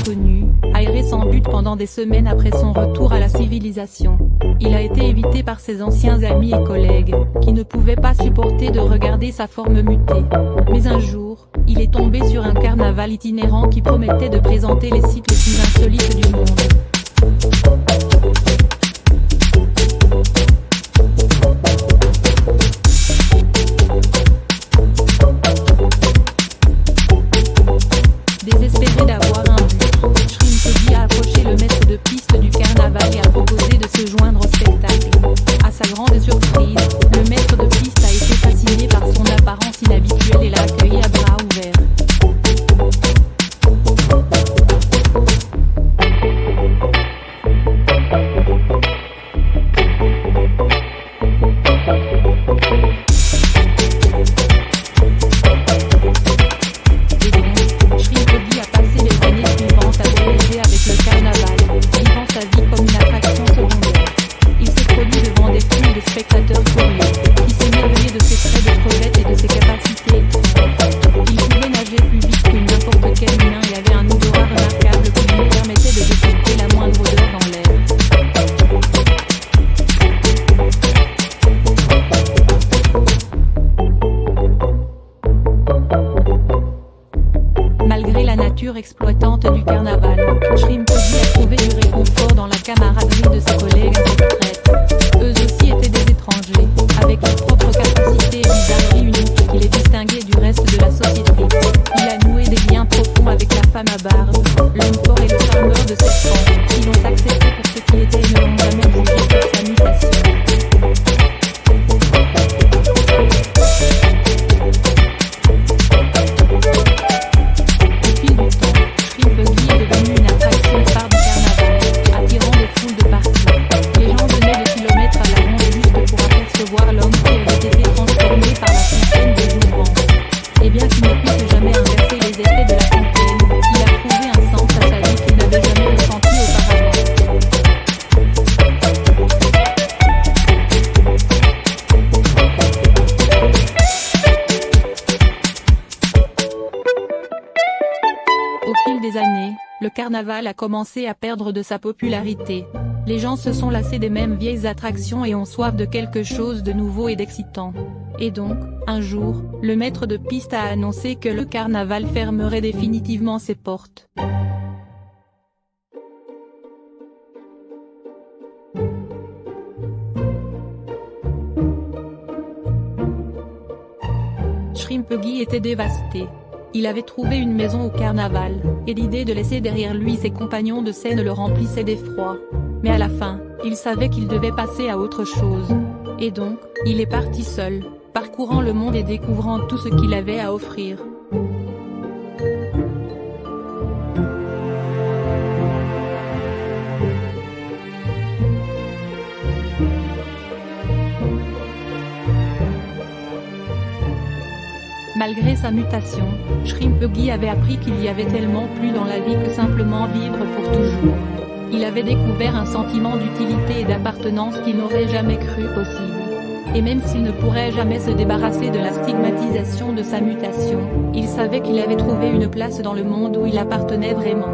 l'inconnu, erré sans but pendant des semaines après son retour à la civilisation. Il a été évité par ses anciens amis et collègues, qui ne pouvaient pas supporter de regarder sa forme mutée. Mais un jour, il est tombé sur un carnaval itinérant qui promettait de présenter les sites les plus insolites du monde. Désespéré d'avoir un but, Shrimp Puggy a approché le maître de piste du carnaval et a proposé de se joindre au spectacle. À sa grande surprise, le maître de piste a été fasciné par son apparence inhabituelle et l'a accueilli à bras ouverts. Spectateur curieux, qui s'émerveillait de ses traits de crevette et de ses capacités étranges. Il pouvait nager plus vite que n'importe quel humain et avait un odorat remarquable qui lui permettait de détecter la moindre odeur dans l'air. Malgré la nature exploitante du carnaval, Shrimp Puggy a trouvé du réconfort dans la camaraderie de ses collègues interprètes. Eux aussi étaient des étrangers, avec leurs propres capacités et bizarreries uniques qui les distinguaient du reste de la société. Il a noué des liens profonds avec la femme à barbe, l'homme fort et le charmeur de cette femme, qui l'ont accepté pour ce qu'il était et ne l'ont jamais jugé pour sa mutation. Au fil du temps, Shrimp Puggy est devenu une attraction phare du carnaval, attirant des foules de partout. Les gens venaient de kilomètres à la ronde juste pour apercevoir l'homme qui avait été transformé par la fontaine des jouvrences. Et bien qu'il ne puisse jamais inverser les effets de la fontaine, il a trouvé un sens à sa vie qu'il n'avait jamais ressenti auparavant. Au fil des années, le carnaval a commencé à perdre de sa popularité. Les gens se sont lassés des mêmes vieilles attractions et ont soif de quelque chose de nouveau et d'excitant. Et donc, un jour, le maître de piste a annoncé que le carnaval fermerait définitivement ses portes. Shrimp Puggy était dévasté. Il avait trouvé une maison au carnaval, et l'idée de laisser derrière lui ses compagnons de scène le remplissait d'effroi. Mais à la fin, il savait qu'il devait passer à autre chose. Et donc, il est parti seul, parcourant le monde et découvrant tout ce qu'il avait à offrir. Malgré sa mutation, Shrimp Puggy avait appris qu'il y avait tellement plus dans la vie que simplement vivre pour toujours. Il avait découvert un sentiment d'utilité et d'appartenance qu'il n'aurait jamais cru possible. Et même s'il ne pourrait jamais se débarrasser de la stigmatisation de sa mutation, il savait qu'il avait trouvé une place dans le monde où il appartenait vraiment.